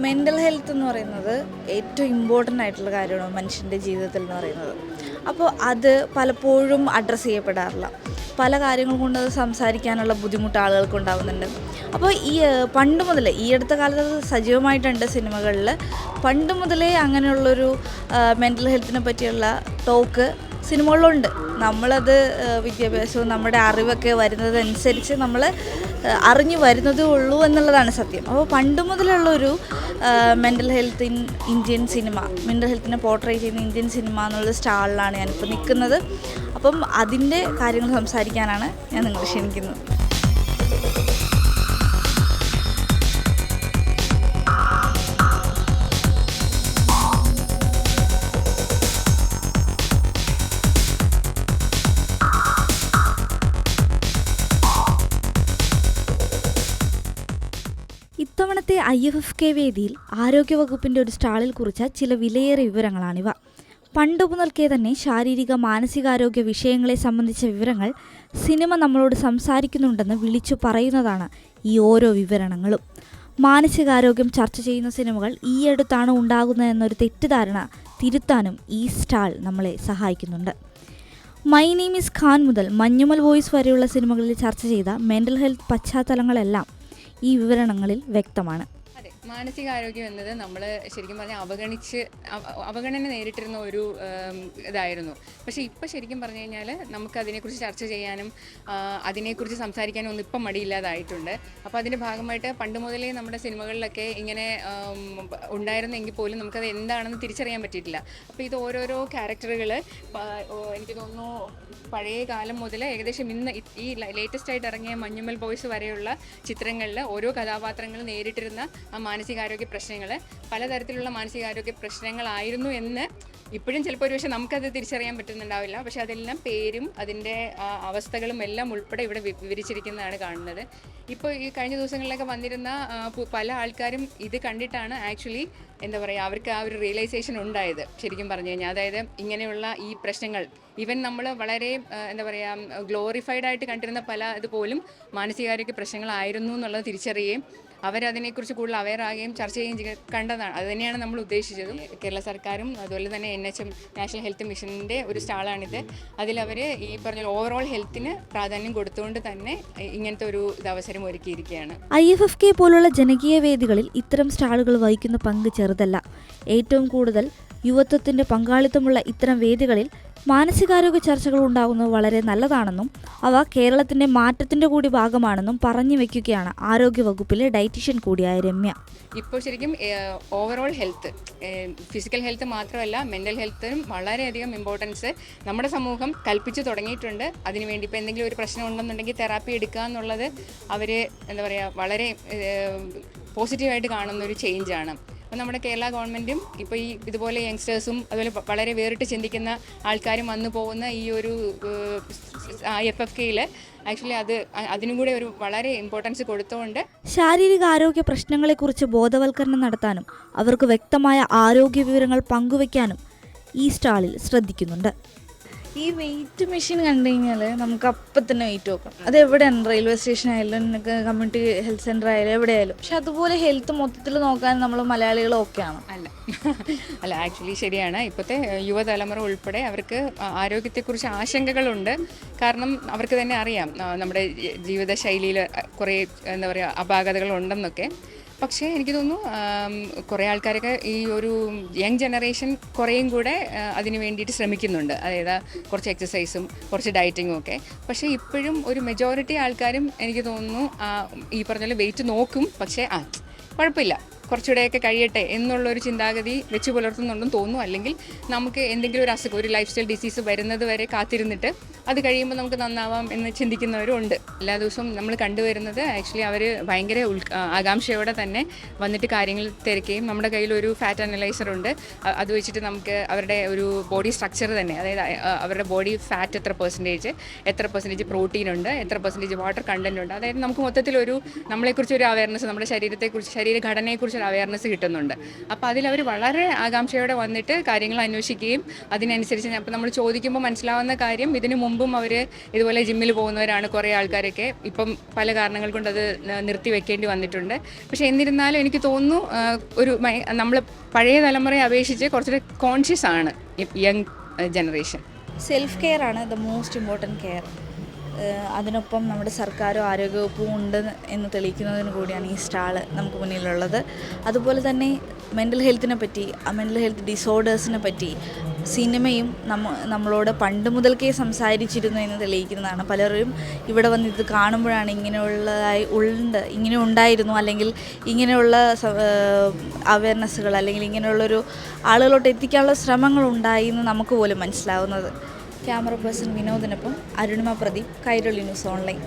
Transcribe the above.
Mental health എന്ന് പറയുന്നത് ഏറ്റവും ഇമ്പോർട്ടൻ്റ് ആയിട്ടുള്ള കാര്യമാണ് മനുഷ്യൻ്റെ ജീവിതത്തിൽ എന്ന് പറയുന്നത്. അപ്പോൾ അത് പലപ്പോഴും അഡ്രസ്സ് ചെയ്യപ്പെടാറില്ല. പല കാര്യങ്ങൾ കൊണ്ട് അത് സംസാരിക്കാനുള്ള ബുദ്ധിമുട്ട് ആളുകൾക്ക് ഉണ്ടാകുന്നുണ്ട്. അപ്പോൾ പണ്ട് മുതലേ ഈ അടുത്ത കാലത്ത് അത് സജീവമായിട്ടുണ്ട് സിനിമകളിൽ. പണ്ട് മുതലേ അങ്ങനെയുള്ളൊരു മെൻ്റൽ ഹെൽത്തിനെ പറ്റിയുള്ള ടോക്ക് സിനിമകളിലുണ്ട്. നമ്മളത് വിദ്യാഭ്യാസവും നമ്മുടെ അറിവൊക്കെ വരുന്നതനുസരിച്ച് നമ്മൾ അറിഞ്ഞു വരുന്നതേ ഉള്ളൂ എന്നുള്ളതാണ് സത്യം. അപ്പോൾ പണ്ട് മുതലുള്ളൊരു mental health Indian cinema, mental ഹെൽത്തിനെ പോർട്രേ ചെയ്യുന്ന ഇന്ത്യൻ സിനിമ എന്നുള്ള സ്റ്റാളിലാണ് ഞാനിപ്പോൾ നിൽക്കുന്നത്. അപ്പം അതിൻ്റെ കാര്യങ്ങൾ സംസാരിക്കാനാണ് ഞാൻ നിങ്ങളെ ക്ഷണിക്കുന്നത്. ഇത്തവണത്തെ IFFK വേദിയിൽ ആരോഗ്യവകുപ്പിൻ്റെ ഒരു സ്റ്റാളിൽ കുറിച്ച ചില വിലയേറിയ വിവരങ്ങളാണിവ. പണ്ട് മുതൽക്കേ തന്നെ ശാരീരിക മാനസികാരോഗ്യ വിഷയങ്ങളെ സംബന്ധിച്ച വിവരങ്ങൾ സിനിമ നമ്മളോട് സംസാരിക്കുന്നുണ്ടെന്ന് വിളിച്ചു പറയുന്നതാണ് ഈ ഓരോ വിവരണങ്ങളും. മാനസികാരോഗ്യം ചർച്ച ചെയ്യുന്ന സിനിമകൾ ഈയടുത്താണ് ഉണ്ടാകുന്നതെന്നൊരു തെറ്റിദ്ധാരണ തിരുത്താനും ഈ സ്റ്റാൾ നമ്മളെ സഹായിക്കുന്നുണ്ട്. മൈ നെയിം ഈസ് ഖാൻ മുതൽ മഞ്ഞുമൽ ബോയ്സ് വരെയുള്ള സിനിമകളിൽ ചർച്ച ചെയ്ത മെൻ്റൽ ഹെൽത്ത് പശ്ചാത്തലങ്ങളെല്ലാം ഈ വിവരണങ്ങളിൽ വ്യക്തമാണ്. അതെ, മാനസികാരോഗ്യം എന്നത് നമ്മൾ ശരിക്കും പറഞ്ഞാൽ അവഗണന നേരിട്ടിരുന്ന ഒരു ഇതായിരുന്നു. പക്ഷേ ഇപ്പോൾ ശരിക്കും പറഞ്ഞു കഴിഞ്ഞാൽ നമുക്കതിനെക്കുറിച്ച് ചർച്ച ചെയ്യാനും അതിനെക്കുറിച്ച് സംസാരിക്കാനും ഒന്നും ഇപ്പം മടിയില്ലാതായിട്ടുണ്ട്. അപ്പോൾ അതിൻ്റെ ഭാഗമായിട്ട് പണ്ട് മുതലേ നമ്മുടെ സിനിമകളിലൊക്കെ ഇങ്ങനെ ഉണ്ടായിരുന്നെങ്കിൽ പോലും നമുക്കത് എന്താണെന്ന് തിരിച്ചറിയാൻ പറ്റിയിട്ടില്ല. അപ്പോൾ ഇത് ഓരോരോ ക്യാരക്ടറുകൾ എനിക്ക് തോന്നുന്നു പഴയ കാലം മുതൽ ഏകദേശം ഇന്ന് ഈ ലേറ്റസ്റ്റ് ആയിട്ട് ഇറങ്ങിയ മഞ്ഞുമൽ ബോയ്സ് വരെയുള്ള ചിത്രങ്ങളിൽ ഓരോ കഥാപാത്രങ്ങൾ നേരിട്ടിരുന്ന ആ മാനസികാരോഗ്യ പ്രശ്നങ്ങൾ പലതരത്തിലുള്ള മാനസികാരോഗ്യ പ്രശ്നങ്ങളായിരുന്നു എന്ന് ഇപ്പോഴും ചിലപ്പോൾ ഒരു പക്ഷേ നമുക്കത് തിരിച്ചറിയാൻ പറ്റുന്നുണ്ടാവില്ല. പക്ഷേ അതെല്ലാം പേരും അതിൻ്റെ അവസ്ഥകളും എല്ലാം ഉൾപ്പെടെ ഇവിടെ വിവരിച്ചിരിക്കുന്നതാണ് കാണുന്നത്. ഇപ്പോൾ ഈ കഴിഞ്ഞ ദിവസങ്ങളിലൊക്കെ വന്നിരുന്ന പല ആൾക്കാരും ഇത് കണ്ടിട്ടാണ് ആക്ച്വലി എന്താ പറയുക, അവർക്ക് ആ ഒരു റിയലൈസേഷൻ ഉണ്ടായത് ശരിക്കും പറഞ്ഞു കഴിഞ്ഞാൽ. അതായത് ഇങ്ങനെയുള്ള ഈ പ്രശ്നങ്ങൾ ഈവൻ നമ്മൾ വളരെ എന്താ പറയുക ഗ്ലോറിഫൈഡ് ആയിട്ട് കണ്ടിരുന്ന പല ഇതുപോലും മാനസികാരോഗ്യ പ്രശ്നങ്ങളായിരുന്നു എന്നുള്ളത് തിരിച്ചറിയുകയും അവരതിനെക്കുറിച്ച് കൂടുതൽ അവെയർ ആകുകയും ചർച്ച ചെയ്യുകയും കണ്ടതാണ്. അത് തന്നെയാണ് നമ്മൾ ഉദ്ദേശിച്ചത്. കേരള സർക്കാരും അതുപോലെ തന്നെ NHM നാഷണൽ ഹെൽത്ത് മിഷൻ്റെ ഒരു സ്റ്റാളാണിത്. അതിലവർ ഈ പറഞ്ഞ ഓവറോൾ ഹെൽത്തിന് പ്രാധാന്യം കൊടുത്തുകൊണ്ട് തന്നെ ഇങ്ങനത്തെ ഒരു അവസരം ഒരുക്കിയിരിക്കുകയാണ്. IFFK പോലുള്ള ജനകീയ വേദികളിൽ ഇത്തരം സ്റ്റാളുകൾ വഹിക്കുന്ന പങ്ക് ചെറുതല്ല. ഏറ്റവും കൂടുതൽ യുവത്വത്തിൻ്റെ പങ്കാളിത്തമുള്ള ഇത്തരം വേദികളിൽ മാനസികാരോഗ്യ ചർച്ചകൾ ഉണ്ടാകുന്നത് വളരെ നല്ലതാണെന്നും അവ കേരളത്തിൻ്റെ മാറ്റത്തിൻ്റെ കൂടി ഭാഗമാണെന്നും പറഞ്ഞു വയ്ക്കുകയാണ് ആരോഗ്യവകുപ്പിലെ ഡയറ്റീഷ്യൻ കൂടിയായ രമ്യ. ഇപ്പോൾ ശരിക്കും ഓവറോൾ ഹെൽത്ത്, ഫിസിക്കൽ ഹെൽത്ത് മാത്രമല്ല മെൻ്റൽ ഹെൽത്തിനും വളരെയധികം ഇമ്പോർട്ടൻസ് നമ്മുടെ സമൂഹം കൽപ്പിച്ചു തുടങ്ങിയിട്ടുണ്ട്. അതിനുവേണ്ടി ഇപ്പോൾ എന്തെങ്കിലും ഒരു പ്രശ്നം ഉണ്ടെന്നുണ്ടെങ്കിൽ തെറാപ്പി എടുക്കുക എന്നുള്ളത് അവർ എന്താ പറയുക വളരെ പോസിറ്റീവായിട്ട് കാണുന്ന ഒരു ചേഞ്ചാണ്. അപ്പോൾ നമ്മുടെ കേരള ഗവൺമെൻറ്റും ഇപ്പോൾ ഈ ഇതുപോലെ യങ്സ്റ്റേഴ്സും അതുപോലെ വളരെ വേറിട്ട് ചിന്തിക്കുന്ന ആൾക്കാരും വന്നു പോകുന്ന ഈ ഒരു IFFKയിൽ ആക്ച്വലി അതിനും കൂടെ ഒരു വളരെ ഇമ്പോർട്ടൻസ് കൊടുത്തുകൊണ്ട് ശാരീരികാരോഗ്യ പ്രശ്നങ്ങളെക്കുറിച്ച് ബോധവൽക്കരണം നടത്താനും അവർക്ക് വ്യക്തമായ ആരോഗ്യ വിവരങ്ങൾ പങ്കുവയ്ക്കാനും ഈ സ്റ്റാളിൽ ശ്രദ്ധിക്കുന്നുണ്ട്. ഈ വെയിറ്റ് മെഷീൻ കണ്ടു കഴിഞ്ഞാൽ നമുക്ക് അപ്പം തന്നെ വെയിറ്റ് നോക്കാം. അത് എവിടെയാണ്, റെയിൽവേ സ്റ്റേഷൻ ആയാലും കമ്മ്യൂണിറ്റി ഹെൽത്ത് സെൻ്റർ ആയാലും എവിടെയായാലും. പക്ഷെ അതുപോലെ ഹെൽത്ത് മൊത്തത്തിൽ നോക്കാൻ നമ്മൾ മലയാളികൾ ഓക്കെയാണ്. അല്ല ആക്ച്വലി ശരിയാണ്. ഇപ്പോഴത്തെ യുവതലമുറ ഉൾപ്പെടെ അവർക്ക് ആരോഗ്യത്തെക്കുറിച്ച് ആശങ്കകളുണ്ട്. കാരണം അവർക്ക് തന്നെ അറിയാം നമ്മുടെ ജീവിതശൈലിയിൽ കുറേ എന്താ പറയുക അപാകതകളുണ്ടെന്നൊക്കെ. പക്ഷേ എനിക്ക് തോന്നുന്നു കുറേ ആൾക്കാരൊക്കെ ഈ ഒരു യങ് ജനറേഷൻ കുറേയും കൂടെ അതിന് വേണ്ടിയിട്ട് ശ്രമിക്കുന്നുണ്ട്. അതായത് കുറച്ച് എക്സസൈസും കുറച്ച് ഡയറ്റിങ്ങും ഒക്കെ. പക്ഷേ ഇപ്പോഴും ഒരു മെജോറിറ്റി ആൾക്കാരും എനിക്ക് തോന്നുന്നു ഈ പറഞ്ഞ വെയിറ്റ് നോക്കും. പക്ഷേ കുഴപ്പമില്ല, കുറച്ചുകൂടെയൊക്കെ കഴിയട്ടെ എന്നുള്ളൊരു ചിന്താഗതി വെച്ച് പുലർത്തുന്നുണ്ടെന്ന് തോന്നുന്നു. അല്ലെങ്കിൽ നമുക്ക് എന്തെങ്കിലും ഒരു അസുഖം, ഒരു ലൈഫ് സ്റ്റൈൽ ഡിസീസ് വരുന്നത് വരെ കാത്തിരുന്നിട്ട് അത് കഴിയുമ്പോൾ നമുക്ക് നന്നാവാം എന്ന് ചിന്തിക്കുന്നവരും ഉണ്ട്. എല്ലാ ദിവസവും നമ്മൾ കണ്ടുവരുന്നത് ആക്ച്വലി അവർ ഭയങ്കര ആകാംക്ഷയോടെ തന്നെ വന്നിട്ട് കാര്യങ്ങൾ തിരക്കുകയും നമ്മുടെ കയ്യിലൊരു ഫാറ്റ് അനലൈസർ ഉണ്ട്. അത് വെച്ചിട്ട് നമുക്ക് അവരുടെ ഒരു ബോഡി സ്ട്രക്ചർ തന്നെ, അതായത് അവരുടെ ബോഡി ഫാറ്റ് എത്ര പെർസെൻറ്റേജ് പ്രോട്ടീൻ ഉണ്ട്, എത്ര പെർസെൻറ്റേജ് വാട്ടർ കണ്ടൻറ് ഉണ്ട്, അതായത് നമുക്ക് മൊത്തത്തിലൊരു നമ്മളെക്കുറിച്ച് ഒരു അവയർനെസ്, നമ്മുടെ ശരീരത്തെക്കുറിച്ച്, ശരീരഘടനയെക്കുറിച്ച് അതിനെക്കുറിച്ചൊരു അവയർനെസ് കിട്ടുന്നുണ്ട്. അപ്പോൾ അതിലവർ വളരെ ആകാംക്ഷയോടെ വന്നിട്ട് കാര്യങ്ങൾ അന്വേഷിക്കുകയും അതിനനുസരിച്ച് അപ്പോൾ നമ്മൾ ചോദിക്കുമ്പോൾ മനസ്സിലാവുന്ന കാര്യം ഇതിനു മുമ്പും അവർ ഇതുപോലെ ജിമ്മിൽ പോകുന്നവരാണ് കുറേ ആൾക്കാരൊക്കെ. ഇപ്പം പല കാരണങ്ങൾ കൊണ്ട് അത് നിർത്തി വെക്കേണ്ടി വന്നിട്ടുണ്ട്. പക്ഷേ എന്നിരുന്നാലും എനിക്ക് തോന്നുന്നു ഒരു നമ്മൾ പഴയ തലമുറയെ അപേക്ഷിച്ച് കുറച്ചുകൂടെ കോൺഷ്യസ് ആണ് യങ് ജനറേഷൻ. സെൽഫ് കെയർ ആണ് ദ മോസ്റ്റ് ഇമ്പോർട്ടൻറ്റ് കെയർ. അതിനൊപ്പം നമ്മുടെ സർക്കാരും ആരോഗ്യവകുപ്പും ഉണ്ട് എന്ന് തെളിയിക്കുന്നതിന് കൂടിയാണ് ഈ സ്റ്റാള് നമുക്ക് മുന്നിലുള്ളത്. അതുപോലെ തന്നെ മെൻ്റൽ ഹെൽത്തിനെ പറ്റി, മെൻ്റൽ ഹെൽത്ത് ഡിസോർഡേഴ്സിനെ പറ്റി സിനിമയും നമ്മളോട് പണ്ട് മുതൽക്കേ സംസാരിച്ചിരുന്നു എന്ന് തെളിയിക്കുന്നതാണ്. പലരും ഇവിടെ വന്ന് ഇത് കാണുമ്പോഴാണ് ഇങ്ങനെ ഉണ്ടായിരുന്നു, അല്ലെങ്കിൽ ഇങ്ങനെയുള്ള അവയർനെസ്സുകൾ അല്ലെങ്കിൽ ഇങ്ങനെയുള്ളൊരു ആളുകളോട്ട് എത്തിക്കാനുള്ള ശ്രമങ്ങൾ ഉണ്ടായി എന്ന് നമുക്ക് പോലും മനസ്സിലാവുന്നത്. ക്യാമറ പേഴ്സൺ വിനോദിനൊപ്പം അരുണിമ പ്രദീപ്, കൈരളി ന്യൂസ് ഓൺലൈൻ.